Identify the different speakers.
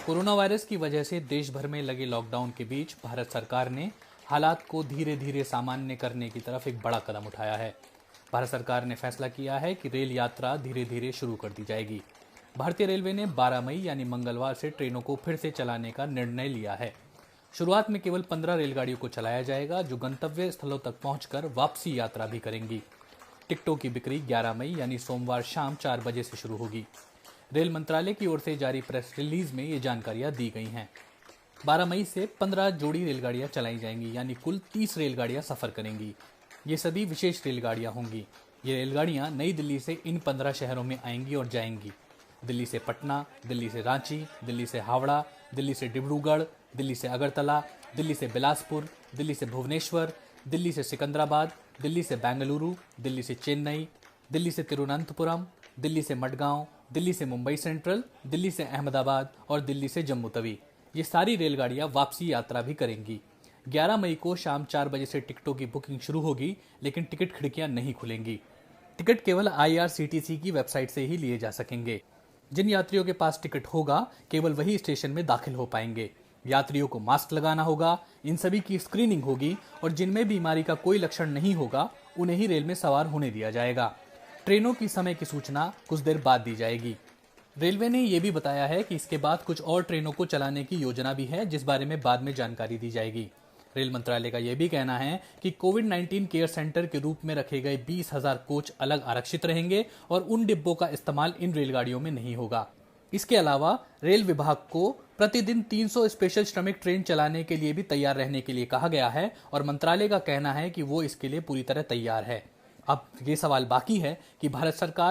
Speaker 1: Corona virus की वजह से देश भर में लगे लॉकडाउन के बीच भारत सरकार ने हालात को धीरे धीरे सामान्य करने की तरफ एक बड़ा कदम उठाया है। भारत सरकार ने फैसला किया है कि रेल यात्रा धीरे धीरे शुरू कर दी जाएगी। भारतीय रेलवे ने 12 मई यानी मंगलवार से ट्रेनों को फिर से चलाने का निर्णय लिया है। शुरुआत में केवल 15 रेलगाड़ियों को चलाया जाएगा, जो गंतव्य स्थलों तक पहुंचकर वापसी यात्रा भी करेंगी। टिकटों की बिक्री 11 मई यानी सोमवार शाम 4 बजे से शुरू होगी। रेल मंत्रालय की ओर से जारी प्रेस रिलीज में ये जानकारियां दी गई हैं। 12 मई से 15 जोड़ी रेलगाड़ियां चलाई जाएंगी, यानी कुल 30 रेलगाड़ियां सफर करेंगी। ये सभी विशेष रेलगाड़ियां होंगी। ये रेलगाड़ियां नई दिल्ली से इन 15 शहरों में आएंगी और जाएंगी। दिल्ली से पटना, दिल्ली से रांची, दिल्ली से हावड़ा, दिल्ली से डिब्रूगढ़, दिल्ली से अगरतला, दिल्ली से बिलासपुर, दिल्ली से भुवनेश्वर, दिल्ली से सिकंदराबाद, दिल्ली से बेंगलुरु, दिल्ली से चेन्नई, दिल्ली से तिरुवनंतपुरम, दिल्ली से मडगांव, दिल्ली से मुंबई सेंट्रल, दिल्ली से अहमदाबाद और दिल्ली से जम्मू तवी। ये सारी रेलगाड़ियां वापसी यात्रा भी करेंगी। 11 मई को शाम 4 बजे से टिकटों की बुकिंग शुरू होगी, लेकिन टिकट खिड़कियां नहीं खुलेंगी। टिकट केवल IRCTC की वेबसाइट से ही लिए जा सकेंगे। जिन यात्रियों के पास टिकट होगा, केवल वही स्टेशन में दाखिल हो पाएंगे। यात्रियों को मास्क लगाना होगा, इन सभी की स्क्रीनिंग होगी और जिनमें बीमारी का कोई लक्षण नहीं होगा, उन्हें ही रेल में सवार होने दिया जाएगा। ट्रेनों की समय की सूचना कुछ देर बाद दी जाएगी। रेलवे ने यह भी बताया है कि इसके बाद कुछ और ट्रेनों को चलाने की योजना भी है, जिस बारे में बाद में जानकारी दी जाएगी। रेल मंत्रालय का यह भी कहना है कि कोविड-19 केयर सेंटर के रूप में रखे गए 20,000 कोच अलग आरक्षित रहेंगे और उन डिब्बों का इस्तेमाल इन रेलगाड़ियों में नहीं होगा। इसके अलावा रेल विभाग को प्रतिदिन 300 स्पेशल श्रमिक ट्रेन चलाने के लिए भी तैयार रहने के लिए कहा गया है और मंत्रालय का कहना है कि वो इसके लिए पूरी तरह तैयार है। अब ये सवाल बाकी है कि भारत सरकार